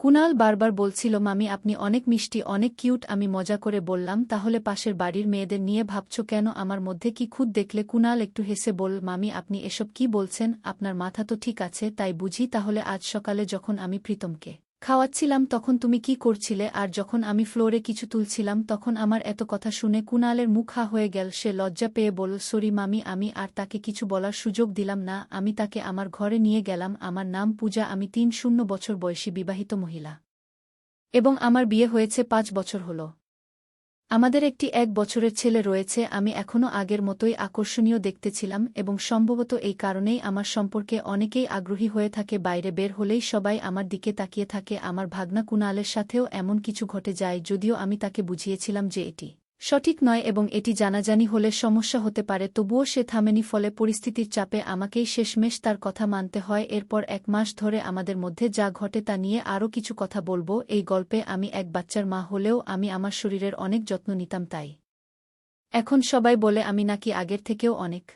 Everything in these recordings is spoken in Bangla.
কুনাল বারবার বলছিল, মামি আপনি অনেক মিষ্টি, অনেক কিউট। আমি মজা করে বললাম, তাহলে পাশের বাড়ির মেয়েদের নিয়ে ভাবছ কেন? আমার মধ্যে কি খুঁত দেখলে? কুনাল একটু হেসে বলল, মামি আপনি এসব কি বলছেন? আপনার মাথা তো ঠিক আছে, তাই বুঝি? তাহলে আজ সকালে যখন আমি প্রীতমকে খাওয়াচ্ছিলাম তখন তুমি কি করছিলে? আর যখন আমি ফ্লোরে কিছু তুলছিলাম তখন আমার এত কথা শুনে কুনালের মুখ হা হয়ে গেল। সে লজ্জা পেয়ে বলল, সরি মামি, আমি আর তাকে কিছু বলার সুযোগ দিলাম না। আমি তাকে আমার ঘরে নিয়ে গেলাম। আমার নাম পূজা, আমি ৩০ বছর বয়সী বিবাহিত মহিলা এবং আমার বিয়ে হয়েছে ৫ বছর হল। আমাদের একটি ১ বছরের ছেলে রয়েছে। আমি এখনও আগের মতোই আকর্ষণীয় দেখতে ছিলাম এবং সম্ভবত এই কারণেই আমার সম্পর্কে অনেকেই আগ্রহী হয়ে থাকে। বাইরে বের হলেই সবাই আমার দিকে তাকিয়ে থাকে। আমার ভাগনা কুনালের সাথেও এমন কিছু ঘটে যায়, যদিও আমি তাকে বুঝিয়েছিলাম যে এটি সঠিক নয় এবং এটি জানাজানি হলে সমস্যা হতে পারে, তবুও সে থামেনি। ফলে পরিস্থিতির চাপে আমাকেই শেষমেশ তার কথা মানতে হয়। এরপর ১ মাস ধরে আমাদের মধ্যে যা ঘটে তা নিয়ে আরও কিছু কথা বলবো। এই গল্পে আমি এক বাচ্চার মা হলেও আমি আমার শরীরের অনেক যত্ন নিতাম, তাই এখন সবাই বলে আমি নাকি আগের থেকেও অনেক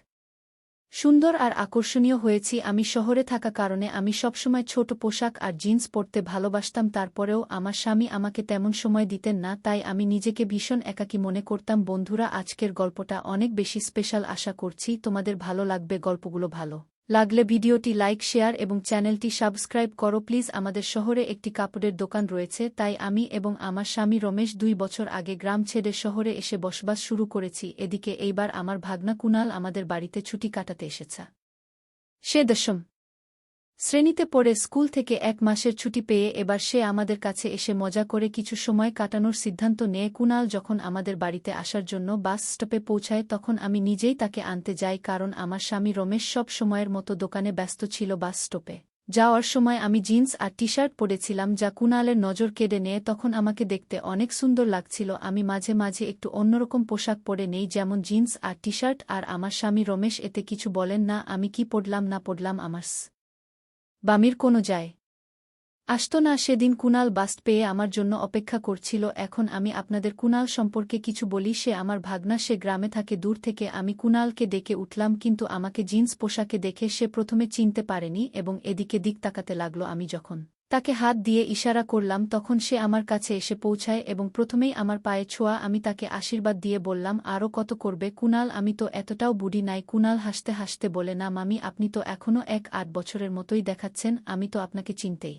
সুন্দর আর আকর্ষণীয় হয়েছি। আমি শহরে থাকা কারণে আমি সবসময় ছোট পোশাক আর জিন্স পরতে ভালোবাসতাম। তারপরেও আমার স্বামী আমাকে তেমন সময় দিতেন না, তাই আমি নিজেকে ভীষণ একাকী মনে করতাম। বন্ধুরা, আজকের গল্পটা অনেক বেশি স্পেশাল। আশা করছি তোমাদের ভালো লাগবে। গল্পগুলো ভালো লাগলে ভিডিওটি লাইক, শেয়ার এবং চ্যানেলটি সাবস্ক্রাইব করো প্লিজ। আমাদের শহরে একটি কাপড়ের দোকান রয়েছে, তাই আমি এবং আমার স্বামী রমেশ ২ বছর আগে গ্রাম ছেড়ে শহরে এসে বসবাস শুরু করেছি। এদিকে এইবার আমার ভাগনা কুনাল আমাদের বাড়িতে ছুটি কাটাতে এসেছে। সে ১০ম শ্রেণীতে পড়ে। স্কুল থেকে ১ মাসের ছুটি পেয়ে এবার সে আমাদের কাছে এসে মজা করে কিছু সময় কাটানোর সিদ্ধান্ত নেয়। কুনাল যখন আমাদের বাড়িতে আসার জন্য বাস স্টপে পৌঁছায় তখন আমি নিজেই তাকে আনতে যাই, কারণ আমার স্বামী রমেশ সব সময়ের মতো দোকানে ব্যস্ত ছিল। বাস স্টপে যাওয়ার সময় আমি জিন্স আর টি শার্ট পরেছিলাম, যা কুনালের নজর কেড়ে নেয়। তখন আমাকে দেখতে অনেক সুন্দর লাগছিল। আমি মাঝে মাঝে একটু অন্যরকম পোশাক পরে নেই, যেমন জিন্স আর টি শার্ট, আর আমার স্বামী রমেশ এতে কিছু বলেন না। আমি কি পড়লাম না পড়লাম আমার বামির কোনো যায় আসত না। সেদিন কুনাল বাস পেয়ে আমার জন্য অপেক্ষা করছিল। এখন আমি আপনাদের কুনাল সম্পর্কে কিছু বলি। সে আমার ভাগনা, সে গ্রামে থাকে। দূর থেকে আমি কুনালকে ডেকে উঠলাম, কিন্তু আমাকে জিন্স পোশাকে দেখে সে প্রথমে চিনতে পারেনি এবং এদিকে দিক তাকাতে লাগল। আমি যখন তাকে হাত দিয়ে ইশারা করলাম তখন সে আমার কাছে এসে পৌঁছায় এবং প্রথমেই আমার পায়ে ছোঁয়া। আমি তাকে আশীর্বাদ দিয়ে বললাম, আরও কত করবে কুনাল, আমি তো এতটাও বুড়ি নাই। কুনাল হাসতে হাসতে বলে, না মামি, আপনি তো এখনও ৮ বছরের মতোই দেখাচ্ছেন। আমি তো আপনাকে চিনতেই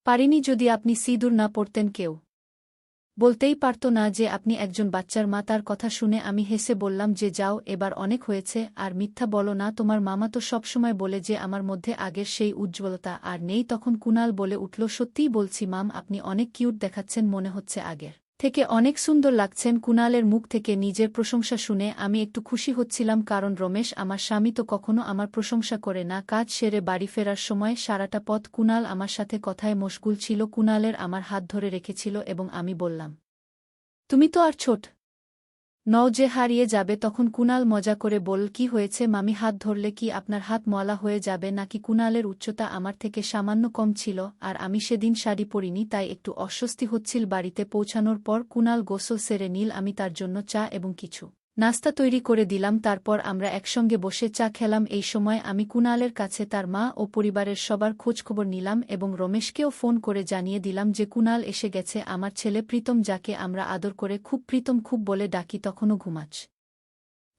পারিনি। যদি আপনি সিঁদুর না পরতেন কেউ বলতেই পারত না যে আপনি একজন বাচ্চার মা। তার কথা শুনে আমি হেসে বললাম যে যাও, এবার অনেক হয়েছে, আর মিথ্যা বলো না। তোমার মামা তো সবসময় বলে যে আমার মধ্যে আগের সেই উজ্জ্বলতা আর নেই। তখন কুনাল বলে উঠল, সত্যিই বলছি মাম, আপনি অনেক কিউট দেখাচ্ছেন, মনে হচ্ছে আগের থেকে অনেক সুন্দর লাগছেন। কুনালের মুখ থেকে নিজের প্রশংসা শুনে আমি একটু খুশি হচ্ছিলাম, কারণ রমেশ আমার স্বামী তো কখনো আমার প্রশংসা করে না। কাজ সেরে বাড়ি ফেরার সময় সারাটা পথ কুনাল আমার সাথে কথায় মশগুল ছিল। কুনালের আমার হাত ধরে রেখেছিল এবং আমি বললাম, তুমি তো আর ছোট নও যে হারিয়ে যাবে। তখন কুনাল মজা করে বলল, কি হয়েছে মামি, হাত ধরলে কি আপনার হাত ময়লা হয়ে যাবে নাকি? কুনালের উচ্চতা আমার থেকে সামান্য কম ছিল আর আমি সেদিন শাড়ি পরিনি, তাই একটু অস্বস্তি হচ্ছিল। বাড়িতে পৌঁছানোর পর কুনাল গোসল সেরে নিল। আমি তার জন্য চা এবং কিছু নাস্তা তৈরি করে দিলাম। তারপর আমরা একসঙ্গে বসে চা খেলাম। এই সময় আমি কুনালের কাছে তার মা ও পরিবারের সবার খোঁজখবর নিলাম এবং রমেশকেও ফোন করে জানিয়ে দিলাম যে কুনাল এসে গেছে। আমার ছেলে প্রীতম, যাকে আমরা আদর করে খুব প্রীতম খুব বলে ডাকি, তখনও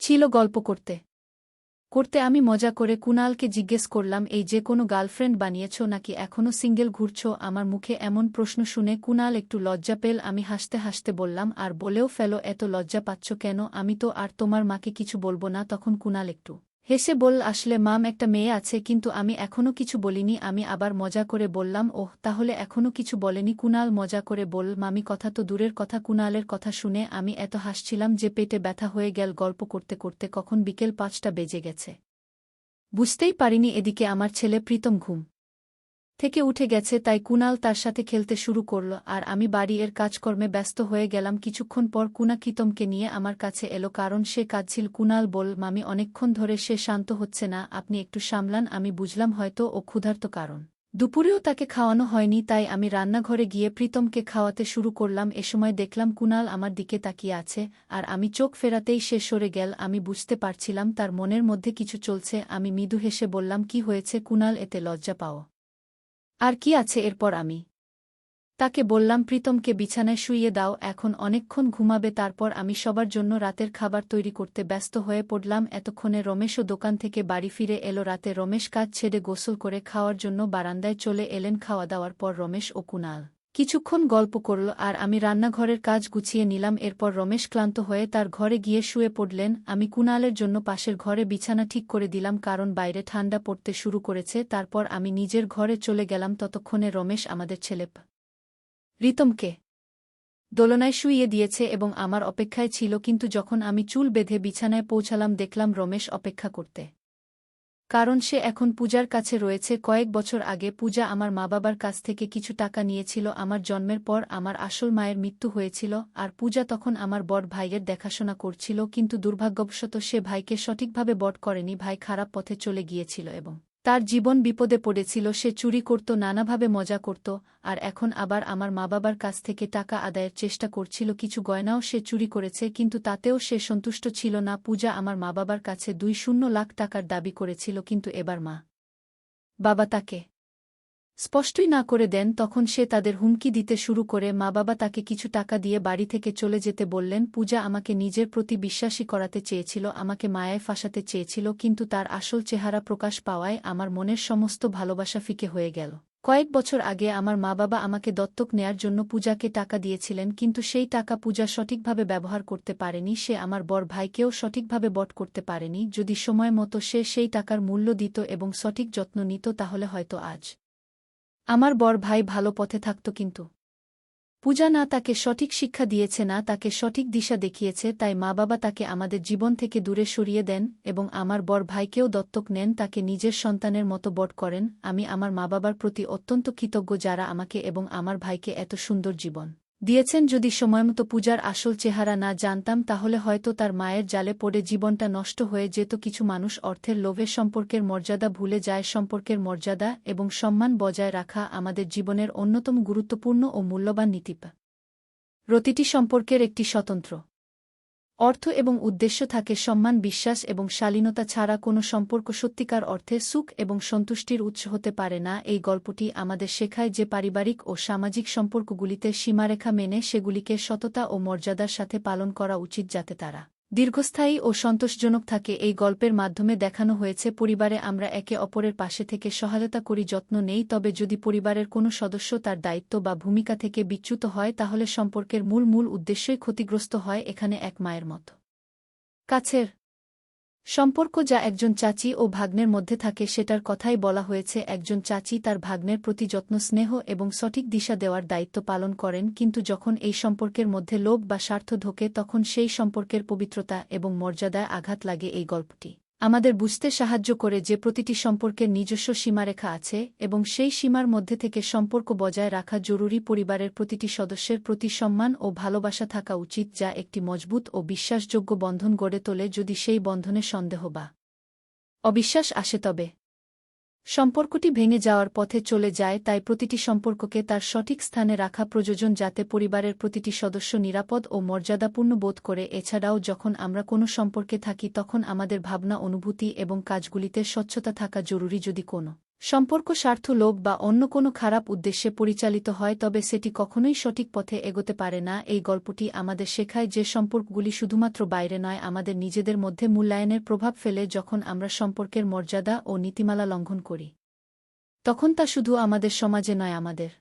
ছিল। গল্প করতে করতে আমি মজা করে কুনালকে জিজ্ঞেস করলাম, এই যে কোনো গার্লফ্রেন্ড বানিয়েছ নাকি এখনও সিঙ্গেল ঘুরছ? আমার মুখে এমন প্রশ্ন শুনে কুনাল একটু লজ্জা পেল। আমি হাসতে হাসতে বললাম, আর বলেও ফেলো, এত লজ্জা পাচ্ছ কেন? আমি তো আর তোমার মাকে কিছু বলবো না। তখন কুনাল একটু হেসে বলল, আসলে মাম, একটা মেয়ে আছে, কিন্তু আমি এখনও কিছু বলিনি। আমি আবার মজা করে বললাম, ওহ, তাহলে এখনও কিছু বলেনি? কুনাল মজা করে বলল, মামি, কথা তো দূরের কথা। কুনালের কথা শুনে আমি এত হাসছিলাম যে পেটে ব্যথা হয়ে গেল। গল্প করতে করতে কখন বিকেল ৫টা বেজে গেছে বুঝতেই পারিনি। এদিকে আমার ছেলে প্রীতম ঘুম থেকে উঠে গেছে, তাই কুনাল তার সাথে খেলতে শুরু করল আর আমি বাড়ি এর কাজকর্মে ব্যস্ত হয়ে গেলাম। কিছুক্ষণ পর কুনা প্রীতমকে নিয়ে আমার কাছে এলো, কারণ সে কাঁদছিল। কুনাল বল, মামি, অনেকক্ষণ ধরে সে শান্ত হচ্ছে না, আপনি একটু সামলান। আমি বুঝলাম হয়তো ও ক্ষুধার্ত, কারণ দুপুরেও তাকে খাওয়ানো হয়নি। তাই আমি রান্নাঘরে গিয়ে প্রীতমকে খাওয়াতে শুরু করলাম। এ সময় দেখলাম কুনাল আমার দিকে তাকিয়ে আছে, আর আমি চোখ ফেরাতেই সে সরে গেল। আমি বুঝতে পারছিলাম তার মনের মধ্যে কিছু চলছে। আমি মৃদু হেসে বললাম, কি হয়েছে কুনাল, এতে লজ্জা পাও? আর কি আছে? এরপর আমি তাকে বললাম, প্রীতমকে বিছানায় শুইয়ে দাও, এখন অনেকক্ষণ ঘুমাবে, তারপর আমি সবার জন্য রাতের খাবার তৈরি করতে ব্যস্ত হয়ে পড়লাম। এতক্ষণে রমেশও দোকান থেকে বাড়ি ফিরে এলো। রাতে রমেশ কাজ ছেড়ে গোসল করে খাওয়ার জন্য বারান্দায় চলে এলেন। খাওয়া দাওয়ার পর রমেশ ও কুণাল কিছুক্ষণ গল্প করল আর আমি রান্নাঘরের কাজ গুছিয়ে নিলাম। এরপর রমেশ ক্লান্ত হয়ে তার ঘরে গিয়ে শুয়ে পড়লেন। আমি কুণালের জন্য পাশের ঘরে বিছানা ঠিক করে দিলাম, কারণ বাইরে ঠান্ডা পড়তে শুরু করেছে। তারপর আমি নিজের ঘরে চলে গেলাম। ততক্ষণে রমেশ আমাদের ছেলে প্রীতমকে দোলনায় শুইয়ে দিয়েছে এবং আমার অপেক্ষায় ছিল, কিন্তু যখন আমি চুল বেঁধে বিছানায় পৌঁছালাম দেখলাম রমেশ অপেক্ষা করতে, কারণ সে এখন পূজার কাছে রয়েছে। কয়েক বছর আগে পূজা আমার মা বাবার কাছ থেকে কিছু টাকা নিয়েছিল। আমার জন্মের পর আমার আসল মায়ের মৃত্যু হয়েছিল, আর পূজা তখন আমার বড় ভাইয়ের দেখাশোনা করছিল, কিন্তু দুর্ভাগ্যবশত সে ভাইকে সঠিকভাবে বড় করেনি। ভাই খারাপ পথে চলে গিয়েছিল এবং তার জীবন বিপদে পড়েছিল। সে চুরি করত, নানাভাবে মজা করত, আর এখন আবার আমার মা বাবার কাছ থেকে টাকা আদায়ের চেষ্টা করছিল। কিছু গয়নাও সে চুরি করেছে, কিন্তু তাতেও সে সন্তুষ্ট ছিল না। পূজা আমার মা বাবার কাছে 2 লাখ টাকার দাবি করেছিল, কিন্তু এবার মা বাবা তাকে স্পষ্টই না করে দেন। তখন সে তাদের হুমকি দিতে শুরু করে। মা বাবা তাকে কিছু টাকা দিয়ে বাড়ি থেকে চলে যেতে বললেন। পূজা আমাকে নিজের প্রতি বিশ্বাসী করাতে চেয়েছিল, আমাকে মায়ায় ফাঁসাতে চেয়েছিল, কিন্তু তার আসল চেহারা প্রকাশ পাওয়ায় আমার মনের সমস্ত ভালোবাসা ফিকে হয়ে গেল। কয়েক বছর আগে আমার মা বাবা আমাকে দত্তক নেয়ার জন্য পূজাকে টাকা দিয়েছিলেন, কিন্তু সেই টাকা পূজা সঠিকভাবে ব্যবহার করতে পারেনি। সে আমার বড় ভাইকেও সঠিকভাবে বট করতে পারেনি। যদি সময় মতো সে সেই টাকার মূল্য দিত এবং সঠিক যত্ন নিত, তাহলে হয়তো আজ আমার বড় ভাই ভালো পথে থাকত। কিন্তু পূজা না তাকে সঠিক শিক্ষা দিয়েছে, না তাকে সঠিক দিশা দেখিয়েছে, তাই মা বাবা তাকে আমাদের জীবন থেকে দূরে সরিয়ে দেন এবং আমার বড় ভাইকেও দত্তক নেন, তাকে নিজের সন্তানের মতো বড় করেন। আমি আমার মা বাবার প্রতি অত্যন্ত কৃতজ্ঞ, যারা আমাকে এবং আমার ভাইকে এত সুন্দর জীবন দিয়েছেন। যদি সময়মতো পূজার আসল চেহারা না জানতাম, তাহলে হয়তো তার মায়ের জালে পড়ে জীবনটা নষ্ট হয়ে যেত। কিছু মানুষ অর্থের লোভে সম্পর্কের মর্যাদা ভুলে যায়। সম্পর্কের মর্যাদা এবং সম্মান বজায় রাখা আমাদের জীবনের অন্যতম গুরুত্বপূর্ণ ও মূল্যবান নীতি। প্রতিটি সম্পর্কের একটি স্বতন্ত্র অর্থ এবং উদ্দেশ্য থাকে। সম্মান, বিশ্বাস এবং শালীনতা ছাড়া কোনো সম্পর্ক সত্যিকার অর্থে সুখ এবং সন্তুষ্টির উৎস হতে পারে না। এই গল্পটি আমাদের শেখায় যে পারিবারিক ও সামাজিক সম্পর্কগুলিতে সীমারেখা মেনে সেগুলিকে সততা ও মর্যাদার সাথে পালন করা উচিত, যাতে তারা দীর্ঘস্থায়ী ও সন্তোষজনক থাকে। এই গল্পের মাধ্যমে দেখানো হয়েছে পরিবারে আমরা একে অপরের পাশে থেকে সহায়তা করি, যত্ন নেই, তবে যদি পরিবারের কোনো সদস্য তার দায়িত্ব বা ভূমিকা থেকে বিচ্যুত হয়, তাহলে সম্পর্কের মূল উদ্দেশ্যই ক্ষতিগ্রস্ত হয়। এখানে এক মায়ের মতো কাছের সম্পর্ক যা একজন চাচি ও ভাগ্নের মধ্যে থাকে, সেটার কথাই বলা হয়েছে। একজন চাচি তার ভাগ্নের প্রতি যত্ন, স্নেহ এবং সঠিক দিশা দেওয়ার দায়িত্ব পালন করেন, কিন্তু যখন এই সম্পর্কের মধ্যে লোভ বা স্বার্থ ঢোকে, তখন সেই সম্পর্কের পবিত্রতা এবং মর্যাদায় আঘাত লাগে। এই গল্পটি আমাদের বুঝতে সাহায্য করে যে প্রতিটি সম্পর্কের নিজস্ব সীমারেখা আছে এবং সেই সীমার মধ্যে থেকে সম্পর্ক বজায় রাখা জরুরি। পরিবারের প্রতিটি সদস্যের প্রতি সম্মান ও ভালোবাসা থাকা উচিত, যা একটি মজবুত ও বিশ্বাসযোগ্য বন্ধন গড়ে তোলে। যদি সেই বন্ধনে সন্দেহ বা অবিশ্বাস আসে, তবে সম্পর্কটি ভেঙে যাওয়ার পথে চলে যায়। তাই প্রতিটি সম্পর্ককে তার সঠিক স্থানে রাখা প্রয়োজন, যাতে পরিবারের প্রতিটি সদস্য নিরাপদ ও মর্যাদাপূর্ণ বোধ করে। এছাড়াও যখন আমরা কোনো সম্পর্কে থাকি, তখন আমাদের ভাবনা, অনুভূতি এবং কাজগুলিতে স্বচ্ছতা থাকা জরুরি। যদি কোনো সম্পর্ক স্বার্থ, লোভ বা অন্য কোনো খারাপ উদ্দেশ্যে পরিচালিত হয়, তবে সেটি কখনোই সঠিক পথে এগোতে পারে না। এই গল্পটি আমাদের শেখায় যে সম্পর্কগুলি শুধুমাত্র বাইরে নয়, আমাদের নিজেদের মধ্যে মূল্যায়নের প্রভাব ফেলে। যখন আমরা সম্পর্কের মর্যাদা ও নীতিমালা লঙ্ঘন করি, তখন তা শুধু আমাদের সমাজে নয়, আমাদের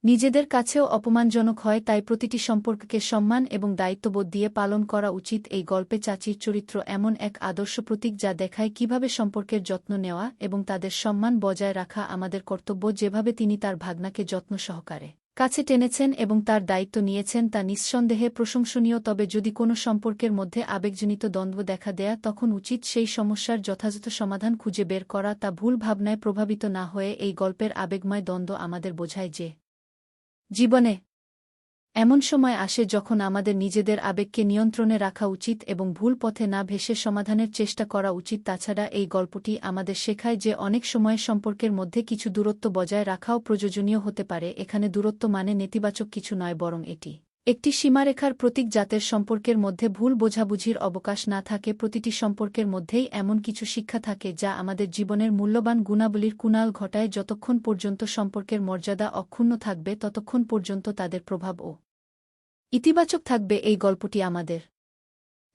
নিজেদের কাছেও অপমানজনক হয়। তাই প্রতিটি সম্পর্ককে সম্মান এবং দায়িত্ববোধ দিয়ে পালন করা উচিত। এই গল্পে চাচির চরিত্র এমন এক আদর্শ প্রতীক, যা দেখায় কিভাবে সম্পর্কের যত্ন নেওয়া এবং তাদের সম্মান বজায় রাখা আমাদের কর্তব্য। যেভাবে তিনি তার ভাগ্নাকে যত্ন সহকারে কাছে টেনেছেন এবং তার দায়িত্ব নিয়েছেন, তা নিঃসন্দেহে প্রশংসনীয়। তবে যদি কোনো সম্পর্কের মধ্যে আবেগজনিত দ্বন্দ্ব দেখা দেয়, তখন উচিত সেই সমস্যার যথাযথ সমাধান খুঁজে বের করা, তা ভুল ভাবনায় প্রভাবিত না হয়ে। এই গল্পের আবেগময় দ্বন্দ্ব আমাদের বোঝায় যে জীবনে এমন সময় আসে যখন আমাদের নিজেদের আবেগকে নিয়ন্ত্রণে রাখা উচিত এবং ভুল পথে না ভেসে সমাধানের চেষ্টা করা উচিত। তাছাড়া এই গল্পটি আমাদের শেখায় যে অনেক সময় সম্পর্কের মধ্যে কিছু দূরত্ব বজায় রাখাও প্রয়োজনীয় হতে পারে। এখানে দূরত্ব মানে নেতিবাচক কিছু নয়, বরং এটি একটি সীমারেখার প্রতীক জাতের সম্পর্কের মধ্যে ভুল বোঝাবুঝির অবকাশ না থাকে। প্রতিটি সম্পর্কের মধ্যেই এমন কিছু শিক্ষা থাকে যা আমাদের জীবনের মূল্যবান গুণাবলীর কুনাল ঘটায়। যতক্ষণ পর্যন্ত সম্পর্কের মর্যাদা অক্ষুণ্ণ থাকবে ততক্ষণ পর্যন্ত তাদের প্রভাব ও ইতিবাচক থাকবে। এই গল্পটি আমাদের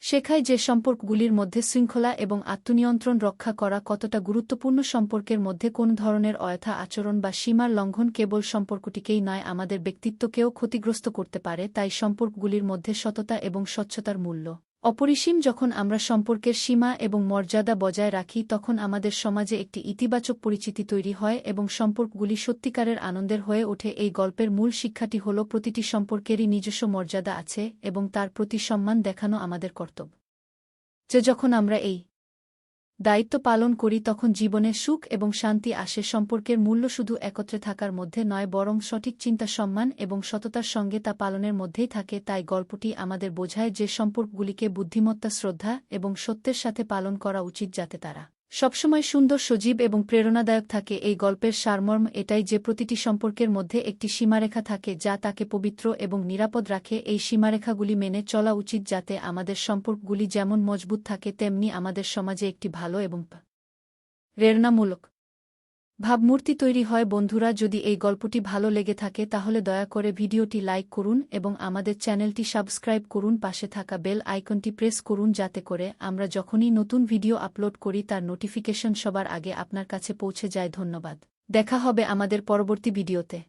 শেখায় যে সম্পর্কগুলির মধ্যে শৃঙ্খলা এবং আত্মনিয়ন্ত্রণ রক্ষা করা কতটা গুরুত্বপূর্ণ। সম্পর্কের মধ্যে কোন ধরনের অযথা আচরণ বা সীমার লঙ্ঘন কেবল সম্পর্কটিকেই নয়, আমাদের ব্যক্তিত্বকেও ক্ষতিগ্রস্ত করতে পারে। তাই সম্পর্কগুলির মধ্যে সততা এবং স্বচ্ছতার মূল্য অপরিসীম। যখন আমরা সম্পর্কের সীমা এবং মর্যাদা বজায় রাখি তখন আমাদের সমাজে একটি ইতিবাচক পরিচিতি তৈরি হয় এবং সম্পর্কগুলি সত্যিকারের আনন্দের হয়ে ওঠে। এই গল্পের মূল শিক্ষাটি হল প্রতিটি সম্পর্কেরই নিজস্ব মর্যাদা আছে এবং তার প্রতি সম্মান দেখানো আমাদের কর্তব্য। যখন আমরা এই দায়িত্ব পালন করি তখন জীবনে সুখ এবং শান্তি আসে। সম্পর্কের মূল্য শুধু একত্রে থাকার মধ্যে নয়, বরং সঠিক চিন্তা, সম্মান এবং সততার সঙ্গে তা পালনের মধ্যেই থাকে। তাই গল্পটি আমাদের বোঝায় যে সম্পর্কগুলিকে বুদ্ধিমত্তা, শ্রদ্ধা এবং সত্যের সাথে পালন করা উচিত যাতে তারা সবসময় সুন্দর, সজীব এবং প্রেরণাদায়ক থাকে। এই গল্পের সারমর্ম এটাই যে প্রতিটি সম্পর্কের মধ্যে একটি সীমারেখা থাকে যা তাকে পবিত্র এবং নিরাপদ রাখে। এই সীমারেখাগুলি মেনে চলা উচিত যাতে আমাদের সম্পর্কগুলি যেমন মজবুত থাকে তেমনি আমাদের সমাজে একটি ভালো এবং প্রেরণামূলক ভাবমূর্তি তৈরি হয়। বন্ধুরা, যদি এই গল্পটি ভালো লেগে থাকে তাহলে দয়া করে ভিডিওটি লাইক করুন এবং আমাদের চ্যানেলটি সাবস্ক্রাইব করুন। পাশে থাকা বেল আইকনটি প্রেস করুন যাতে করে আমরা যখনই নতুন ভিডিও আপলোড করি তার নোটিফিকেশন সবার আগে আপনার কাছে পৌঁছে যায়। ধন্যবাদ। দেখা হবে আমাদের পরবর্তী ভিডিওতে।